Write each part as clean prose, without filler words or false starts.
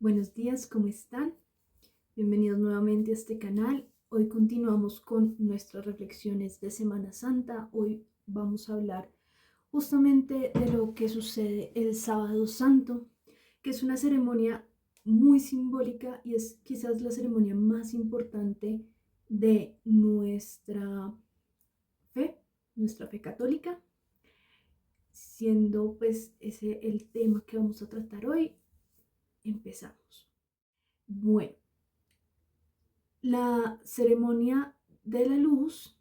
Buenos días, ¿cómo están? Bienvenidos nuevamente a este canal. Hoy continuamos con nuestras reflexiones de Semana Santa. Hoy vamos a hablar justamente de lo que sucede el Sábado Santo, que es una ceremonia muy simbólica y es quizás la ceremonia más importante de fe, nuestra fe católica, siendo pues ese el tema que vamos a tratar hoy. Empezamos. Bueno, la ceremonia de la luz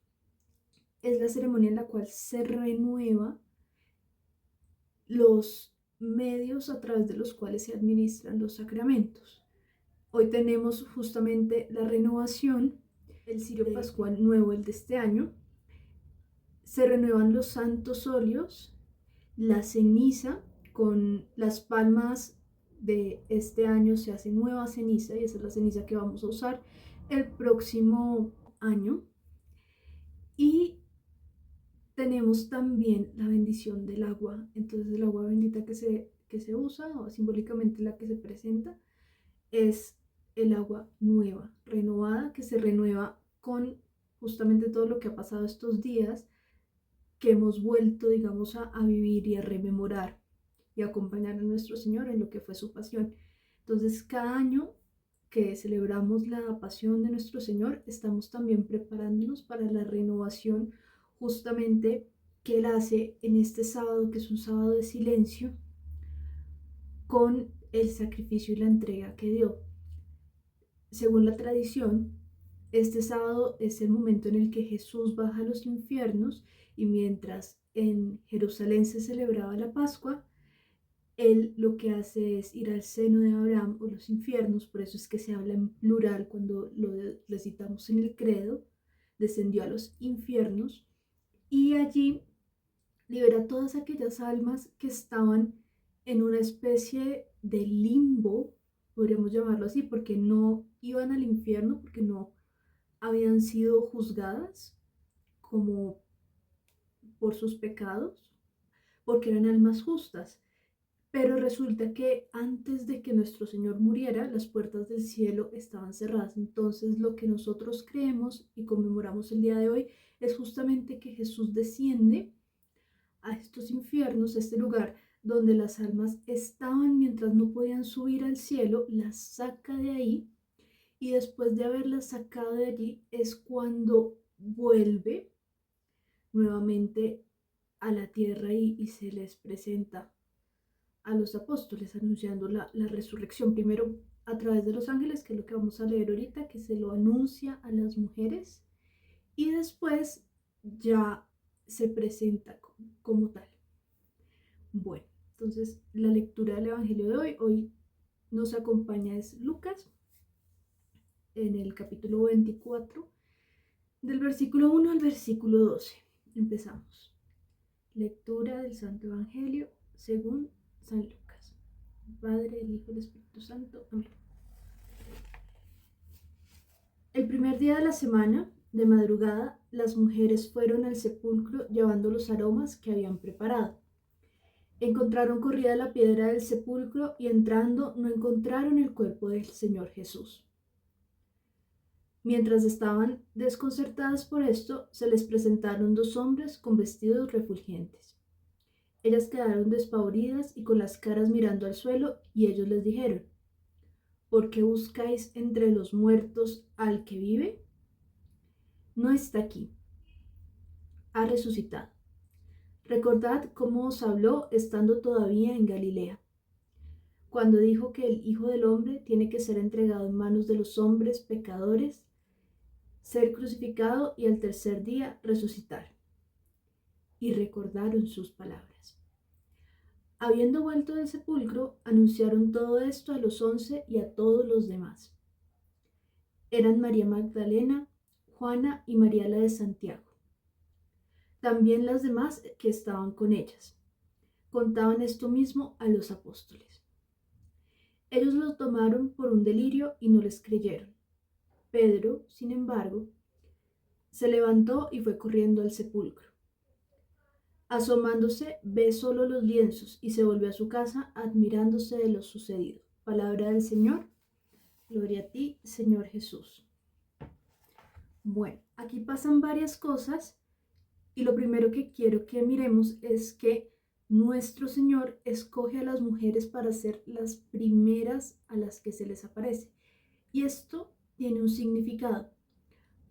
es la ceremonia en la cual se renueva los medios a través de los cuales se administran los sacramentos. Hoy tenemos justamente la renovación, el cirio pascual nuevo, el de este año. Se renuevan los santos óleos, la ceniza, con las palmas de este año se hace nueva ceniza y esa es la ceniza que vamos a usar el próximo año. Y tenemos también la bendición del agua. Entonces el agua bendita que se usa, o simbólicamente la que se presenta, es el agua nueva, renovada, que se renueva con justamente todo lo que ha pasado estos días, que hemos vuelto, digamos, a vivir y a rememorar y a acompañar a nuestro Señor en lo que fue su pasión. Entonces, cada año que celebramos la pasión de nuestro Señor, estamos también preparándonos para la renovación justamente que Él hace en este sábado, que es un sábado de silencio, con el sacrificio y la entrega que dio. Según la tradición, este sábado es el momento en el que Jesús baja a los infiernos y mientras en Jerusalén se celebraba la Pascua, Él lo que hace es ir al seno de Abraham o los infiernos, por eso es que se habla en plural cuando lo recitamos en el credo, descendió a los infiernos y allí libera todas aquellas almas que estaban en una especie de limbo, podríamos llamarlo así, porque no iban al infierno, porque no habían sido juzgadas como por sus pecados, porque eran almas justas. Pero resulta que antes de que nuestro Señor muriera, las puertas del cielo estaban cerradas. Entonces, lo que nosotros creemos y conmemoramos el día de hoy es justamente que Jesús desciende a estos infiernos, a este lugar donde las almas estaban mientras no podían subir al cielo, las saca de ahí y después de haberlas sacado de allí es cuando vuelve nuevamente a la tierra y se les presenta a los apóstoles anunciando la resurrección, primero a través de los ángeles, que es lo que vamos a leer ahorita, que se lo anuncia a las mujeres, y después ya se presenta como tal. Bueno, entonces la lectura del Evangelio de hoy nos acompaña es Lucas, en el capítulo 24, del versículo 1 al versículo 12. Empezamos. Lectura del Santo Evangelio según San Lucas. Padre, el Hijo y el Espíritu Santo. Amén. El primer día de la semana, de madrugada, las mujeres fueron al sepulcro llevando los aromas que habían preparado. Encontraron corrida la piedra del sepulcro y entrando no encontraron el cuerpo del Señor Jesús. Mientras estaban desconcertadas por esto, se les presentaron dos hombres con vestidos refulgentes. Ellas quedaron despavoridas y con las caras mirando al suelo, y ellos les dijeron: ¿por qué buscáis entre los muertos al que vive? No está aquí, ha resucitado. Recordad cómo os habló estando todavía en Galilea, cuando dijo que el Hijo del Hombre tiene que ser entregado en manos de los hombres pecadores, ser crucificado y al tercer día resucitar. Y recordaron sus palabras. Habiendo vuelto del sepulcro, anunciaron todo esto a los 11 y a todos los demás. Eran María Magdalena, Juana y María la de Santiago. También las demás que estaban con ellas. Contaban esto mismo a los apóstoles. Ellos lo tomaron por un delirio y no les creyeron. Pedro, sin embargo, se levantó y fue corriendo al sepulcro. Asomándose, ve solo los lienzos y se volvió a su casa admirándose de lo sucedido. Palabra del Señor. Gloria a ti, Señor Jesús. Bueno, aquí pasan varias cosas y lo primero que quiero que miremos es que nuestro Señor escoge a las mujeres para ser las primeras a las que se les aparece. Y esto tiene un significado.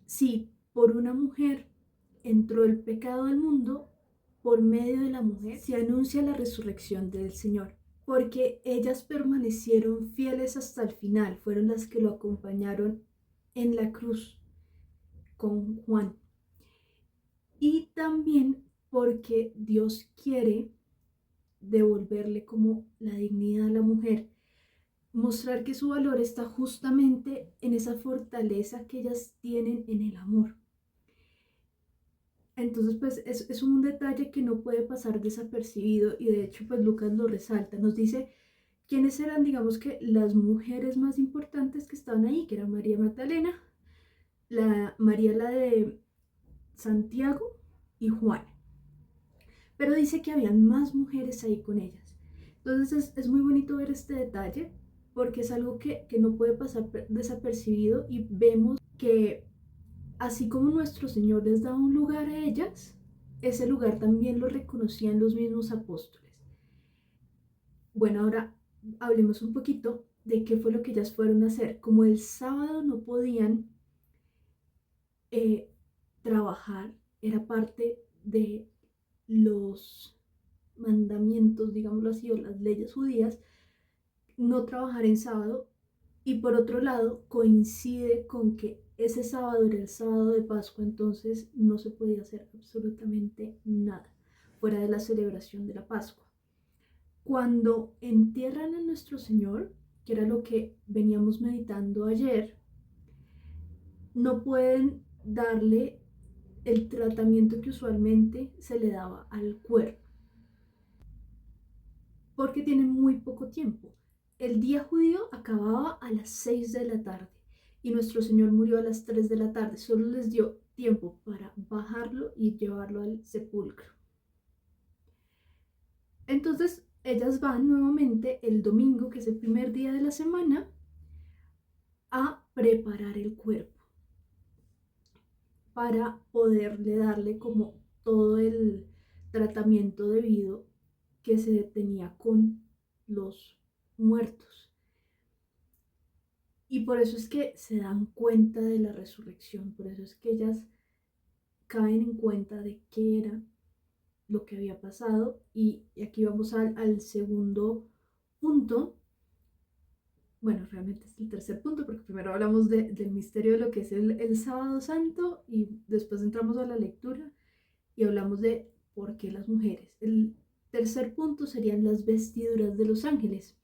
Si por una mujer entró el pecado al mundo, por medio de la mujer se anuncia la resurrección del Señor, porque ellas permanecieron fieles hasta el final, fueron las que lo acompañaron en la cruz con Juan. Y también porque Dios quiere devolverle como la dignidad a la mujer, mostrar que su valor está justamente en esa fortaleza que ellas tienen en el amor. Entonces, pues es un detalle que no puede pasar desapercibido y de hecho, pues Lucas lo resalta, nos dice quiénes eran, digamos que las mujeres más importantes que estaban ahí, que era María Magdalena, María la de Santiago y Juana. Pero dice que habían más mujeres ahí con ellas. Entonces es muy bonito ver este detalle porque es algo que no puede pasar desapercibido y vemos que así como nuestro Señor les da un lugar a ellas, ese lugar también lo reconocían los mismos apóstoles. Bueno, ahora hablemos un poquito de qué fue lo que ellas fueron a hacer. Como el sábado no podían trabajar, era parte de los mandamientos, digámoslo así, o las leyes judías, no trabajar en sábado. Y por otro lado, coincide con que ese sábado era el sábado de Pascua, entonces no se podía hacer absolutamente nada fuera de la celebración de la Pascua. Cuando entierran a nuestro Señor, que era lo que veníamos meditando ayer, no pueden darle el tratamiento que usualmente se le daba al cuerpo, porque tienen muy poco tiempo. El día judío acababa a las 6 de la tarde y nuestro Señor murió a las 3 de la tarde. Solo les dio tiempo para bajarlo y llevarlo al sepulcro. Entonces, ellas van nuevamente el domingo, que es el primer día de la semana, a preparar el cuerpo para poderle darle como todo el tratamiento debido que se tenía con los muertos. Y por eso es que se dan cuenta de la resurrección, por eso es que ellas caen en cuenta de qué era lo que había pasado. Y aquí vamos al segundo punto. Bueno, realmente es el tercer punto, porque primero hablamos del misterio de lo que es el sábado santo y después entramos a la lectura y hablamos de por qué las mujeres. El tercer punto serían las vestiduras de los ángeles.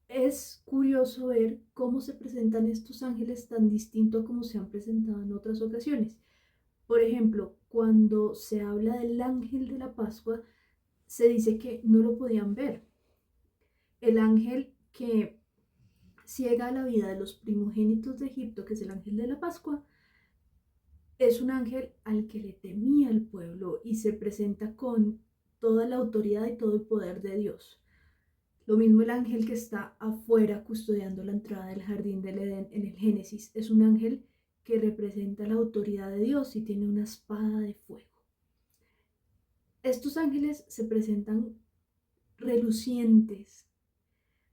Es curioso ver cómo se presentan estos ángeles tan distinto a como se han presentado en otras ocasiones. Por ejemplo, cuando se habla del ángel de la Pascua, se dice que no lo podían ver. El ángel que ciega la vida de los primogénitos de Egipto, que es el ángel de la Pascua, es un ángel al que le temía el pueblo y se presenta con toda la autoridad y todo el poder de Dios. Lo mismo el ángel que está afuera custodiando la entrada del jardín del Edén en el Génesis. Es un ángel que representa la autoridad de Dios y tiene una espada de fuego. Estos ángeles se presentan relucientes,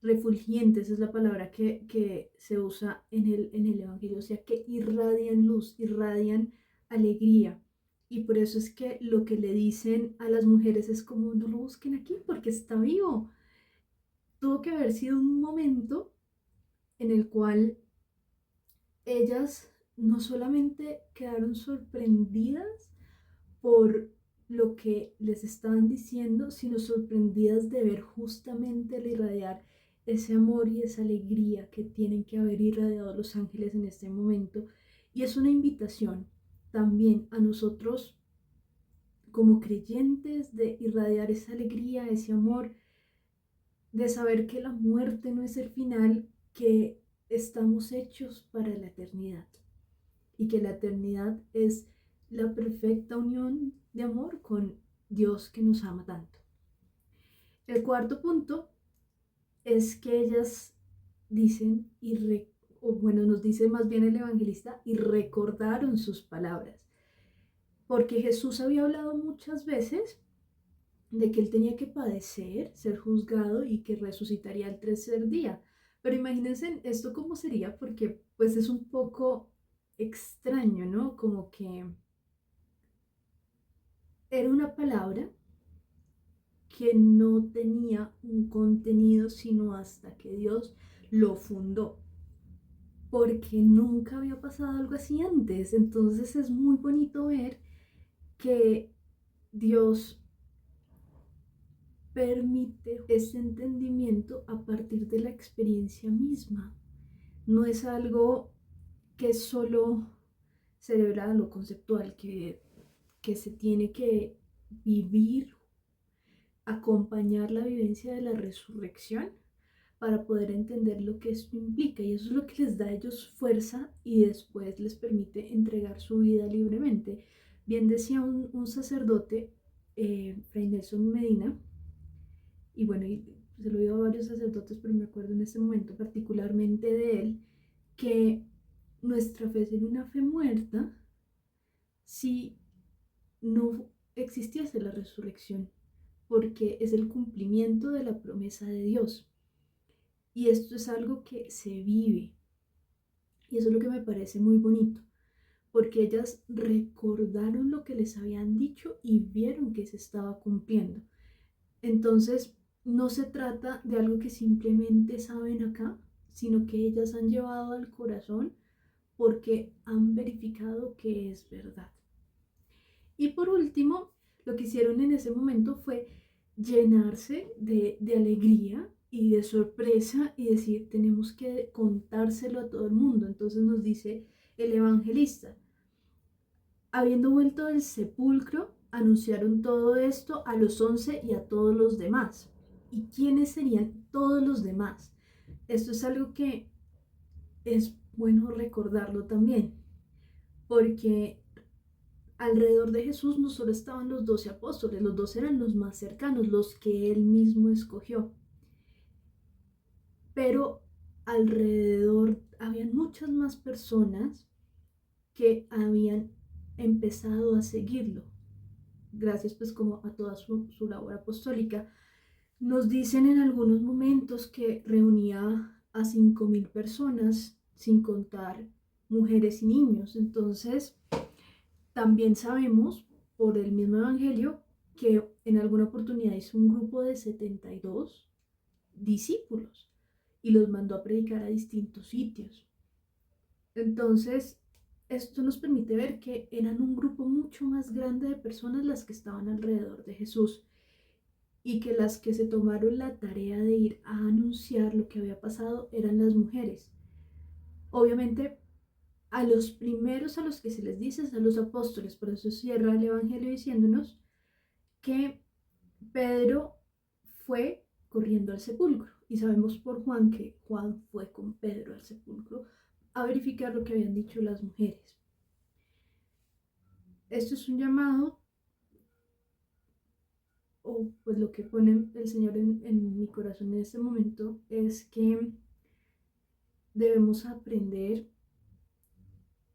refulgentes, es la palabra que se usa en el Evangelio, o sea que irradian luz, irradian alegría. Y por eso es que lo que le dicen a las mujeres es como no lo busquen aquí porque está vivo. Tuvo que haber sido un momento en el cual ellas no solamente quedaron sorprendidas por lo que les estaban diciendo, sino sorprendidas de ver justamente el irradiar ese amor y esa alegría que tienen que haber irradiado los ángeles en este momento. Y es una invitación también a nosotros como creyentes de irradiar esa alegría, ese amor, de saber que la muerte no es el final, que estamos hechos para la eternidad y que la eternidad es la perfecta unión de amor con Dios que nos ama tanto. El cuarto punto es que ellas dicen, o bueno, nos dice más bien el evangelista, y recordaron sus palabras. Porque Jesús había hablado muchas veces de que él tenía que padecer, ser juzgado y que resucitaría al tercer día. Pero imagínense esto cómo sería, porque pues es un poco extraño, ¿no? Como que era una palabra que no tenía un contenido sino hasta que Dios lo fundó, porque nunca había pasado algo así antes. Entonces es muy bonito ver que Dios permite ese entendimiento a partir de la experiencia misma. No es algo que es solo cerebral o conceptual, que se tiene que vivir, acompañar la vivencia de la resurrección para poder entender lo que esto implica. Y eso es lo que les da a ellos fuerza y después les permite entregar su vida libremente. Bien decía un sacerdote, Fray Nelson Medina, y bueno, y se lo digo a varios sacerdotes, pero me acuerdo en este momento particularmente de él, que nuestra fe sería una fe muerta si no existiese la resurrección, porque es el cumplimiento de la promesa de Dios. Y esto es algo que se vive. Y eso es lo que me parece muy bonito, porque ellas recordaron lo que les habían dicho y vieron que se estaba cumpliendo. Entonces, no se trata de algo que simplemente saben acá, sino que ellas han llevado al corazón porque han verificado que es verdad. Y por último, lo que hicieron en ese momento fue llenarse de alegría y de sorpresa y decir, tenemos que contárselo a todo el mundo. Entonces nos dice el evangelista, habiendo vuelto del sepulcro, anunciaron todo esto a los 11 y a todos los demás. ¿Y quiénes serían todos los demás? Esto es algo que es bueno recordarlo también, porque alrededor de Jesús no solo estaban los 12 apóstoles, los 12 eran los más cercanos, los que él mismo escogió, pero alrededor habían muchas más personas que habían empezado a seguirlo, gracias pues como a toda su labor apostólica. Nos dicen en algunos momentos que reunía a 5.000 personas, sin contar mujeres y niños. Entonces, también sabemos por el mismo Evangelio que en alguna oportunidad hizo un grupo de 72 discípulos y los mandó a predicar a distintos sitios. Entonces, esto nos permite ver que eran un grupo mucho más grande de personas las que estaban alrededor de Jesús y que las que se tomaron la tarea de ir a anunciar lo que había pasado eran las mujeres. Obviamente, a los primeros a los que se les dice es a los apóstoles, por eso cierra el Evangelio diciéndonos que Pedro fue corriendo al sepulcro. Y sabemos por Juan que Juan fue con Pedro al sepulcro a verificar lo que habían dicho las mujeres. Esto es un llamado, o pues lo que pone el Señor en mi corazón en este momento, es que debemos aprender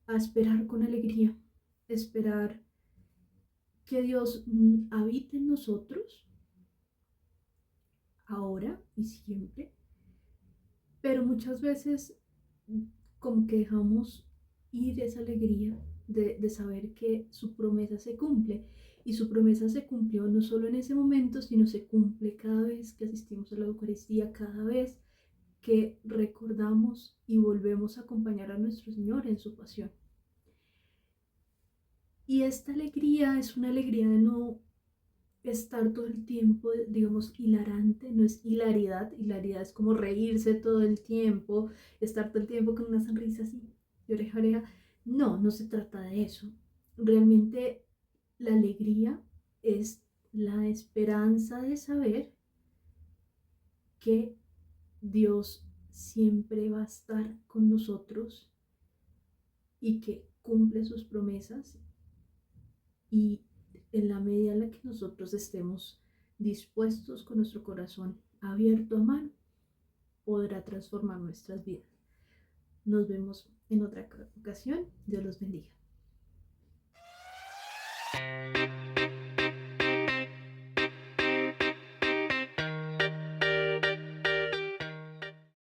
a esperar con alegría, esperar que Dios habite en nosotros ahora y siempre, pero muchas veces como que dejamos ir esa alegría de saber que su promesa se cumple. Y su promesa se cumplió no solo en ese momento, sino se cumple cada vez que asistimos a la Eucaristía, cada vez que recordamos y volvemos a acompañar a nuestro Señor en su pasión. Y esta alegría es una alegría de no estar todo el tiempo, digamos, hilarante, no es hilaridad, hilaridad es como reírse todo el tiempo, estar todo el tiempo con una sonrisa así, de oreja a oreja. No, no se trata de eso. Realmente la alegría es la esperanza de saber que Dios siempre va a estar con nosotros y que cumple sus promesas y en la medida en la que nosotros estemos dispuestos con nuestro corazón abierto a amar, podrá transformar nuestras vidas. Nos vemos en otra ocasión. Dios los bendiga.